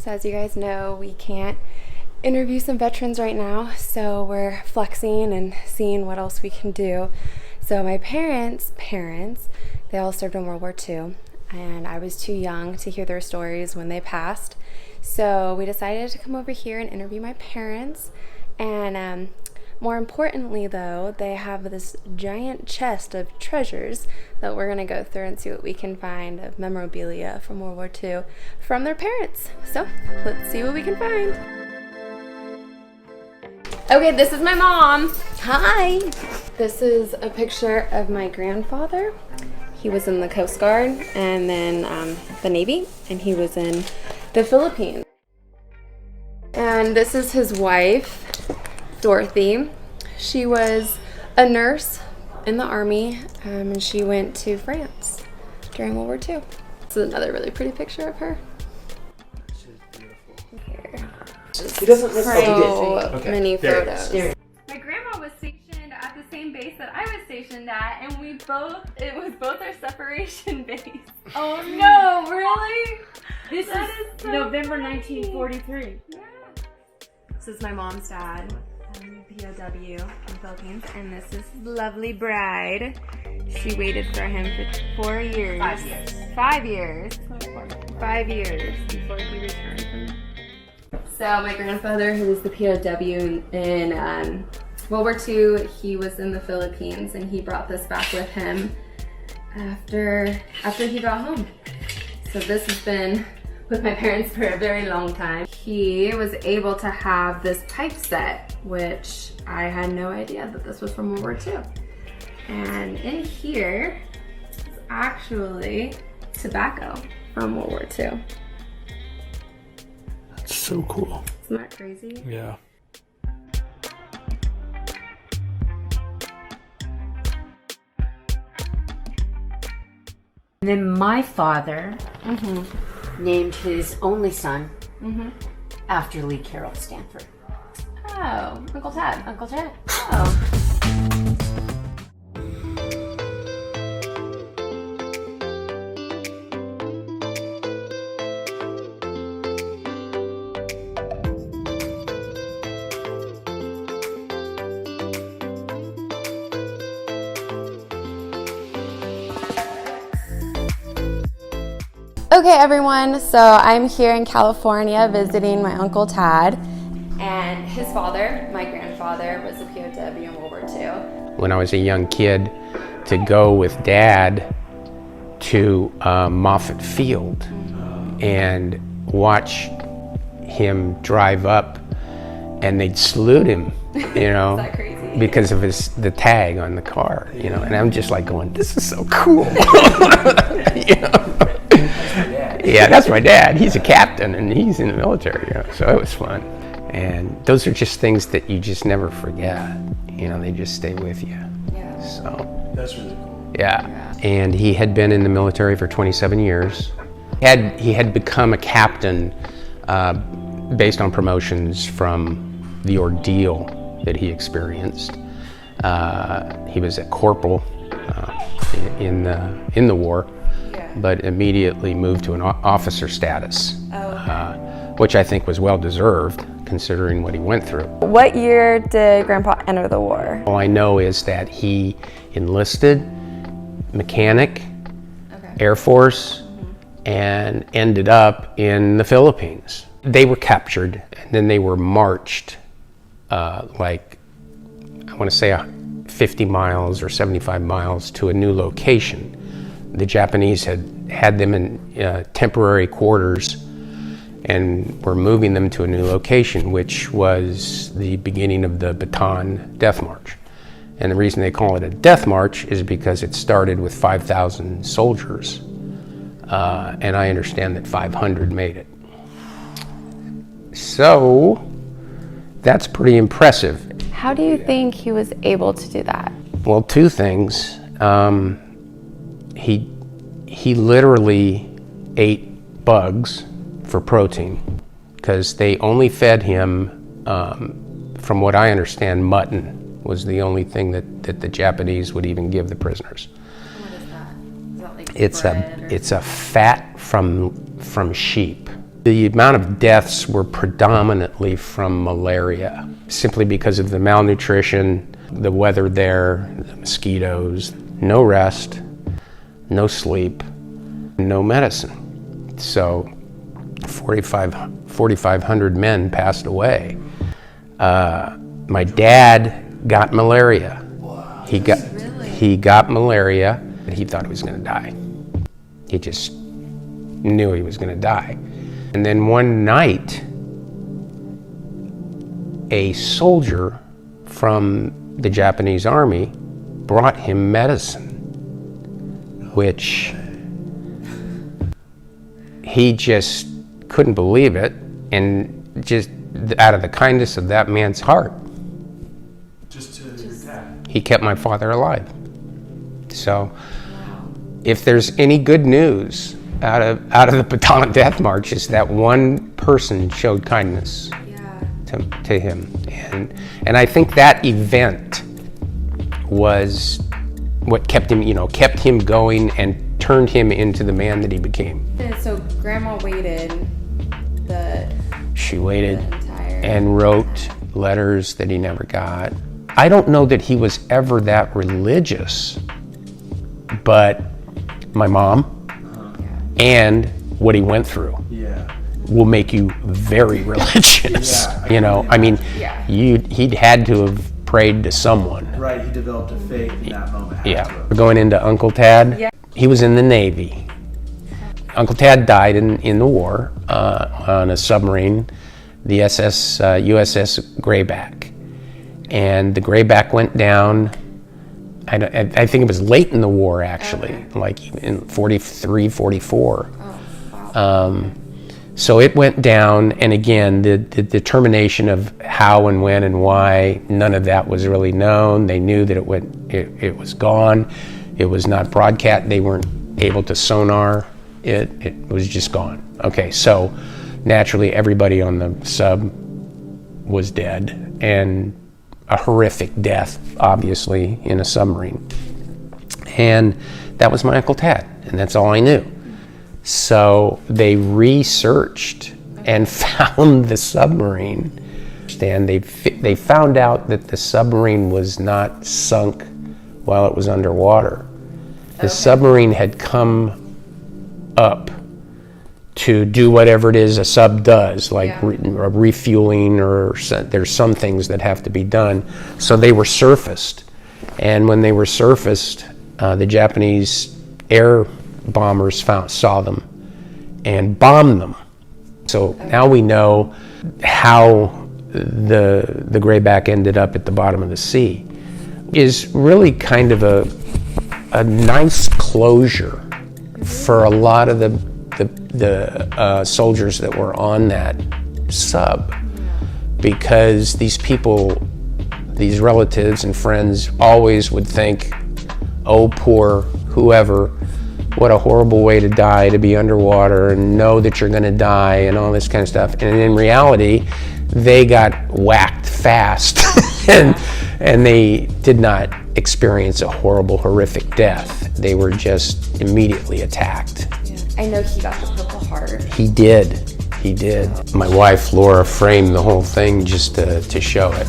So as you guys know, we can't interview some veterans right now, so we're flexing and seeing what else we can do. So my parents, they all served in World War II, and I was too young to hear their stories when they passed. So we decided to come over here and interview my parents. And more importantly though, they have this giant chest of treasures that we're gonna go through and see what we can find of memorabilia from World War II from their parents. So let's see what we can find. Okay, this is my mom. Hi. This is a picture of my grandfather. He was in the Coast Guard and then the Navy, and he was in the Philippines. And this is his wife, Dorothy. She was a nurse in the Army, and she went to France during World War II. This is another really pretty picture of her. She's beautiful. Here. She doesn't miss So many photos. My grandma was stationed at the same base that I was stationed at, and it was both our separation base. Oh no, really? This That is so November funny. 1943. Yeah. This is my mom's dad, POW in the Philippines, and this is lovely bride. She waited for him for 4 years. 5 years. 5 years. 5 years before he returned. So my grandfather, who was the POW in World War II, he was in the Philippines, and he brought this back with him after he got home. So this has been with my parents for a very long time. He was able to have this pipe set, which I had no idea that this was from World War II. And in here is actually tobacco from World War II. That's so cool. Isn't that crazy? Yeah. And then my father named his only son after Lee Carroll Stanford. Oh, Uncle Ted. Uncle Ted. Oh. Okay everyone, so I'm here in California visiting my Uncle Tad, and his father, my grandfather, was a POW in World War II. When I was a young kid, to go with Dad to Moffett Field and watch him drive up, and they'd salute him, you know, Is that crazy? because of the tag on the car, you know, and I'm just like going, this is so cool. You know? Yeah, that's my dad. He's a captain and he's in the military, you know, so it was fun. And those are just things that you just never forget. You know, they just stay with you. Yeah. So, That's really cool. yeah. And he had been in the military for 27 years. He had become a captain based on promotions from the ordeal that he experienced. He was a corporal in the war, but immediately moved to an officer status, which I think was well deserved considering what he went through. What year did Grandpa enter the war? All I know is that he enlisted, mechanic, Air Force, and ended up in the Philippines. They were captured and then they were marched like, I want to say 50 miles or 75 miles to a new location. The Japanese had them in temporary quarters and were moving them to a new location, which was the beginning of the Bataan Death March. And the reason they call it a death march is because it started with 5,000 soldiers, and I understand that 500 made it. So that's pretty impressive. How do you think he was able to do that? Well, two things. He literally ate bugs for protein because they only fed him, from what I understand, mutton was the only thing that the Japanese would even give the prisoners. What is that? Is that like It's a fat from sheep. The amount of deaths were predominantly from malaria, simply because of the malnutrition, the weather there, the mosquitoes, no rest, no sleep, no medicine. So 4,500 men passed away. My dad got malaria. He got malaria, and he thought he was going to die. He just knew he was going to die. And then one night, a soldier from the Japanese army brought him medicine, which he just couldn't believe it, and just out of the kindness of that man's heart, he kept my father alive. So, if there's any good news out of the Bataan Death March, is that one person showed kindness to him, and I think that event was what kept him going and turned him into the man that he became. And so Grandma waited She waited the entire and wrote letters that he never got. I don't know that he was ever that religious, but my mom and what he went through will make you very religious. He'd had to have prayed to someone. Right, he developed a faith in that moment. We're going into Uncle Tad. Yeah. He was in the Navy. Uncle Tad died in the war on a submarine, the USS Grayback. And the Grayback went down, I think it was late in the war, actually, like in 43, 44. So it went down, and again, the determination of how and when and why, none of that was really known. They knew that it was gone. It was not broadcast. They weren't able to sonar it. It was just gone. Okay, so naturally everybody on the sub was dead, and a horrific death, obviously, in a submarine. And that was my Uncle Tad, and that's all I knew. So they researched and found the submarine, and they found out that the submarine was not sunk while it was underwater. The submarine had come up to do whatever it is a sub does, like refueling, or there's some things that have to be done. So they were surfaced, and when they were surfaced, the Japanese air bombers saw them and bombed them. So now we know how the Grayback ended up at the bottom of the sea. Is really kind of a nice closure for a lot of the soldiers that were on that sub, because these people, these relatives and friends, always would think, oh, poor whoever, what a horrible way to die, to be underwater and know that you're going to die and all this kind of stuff. And in reality, they got whacked fast and they did not experience a horrible, horrific death. They were just immediately attacked. I know he got the Purple Heart. He did. My wife, Laura, framed the whole thing just to show it.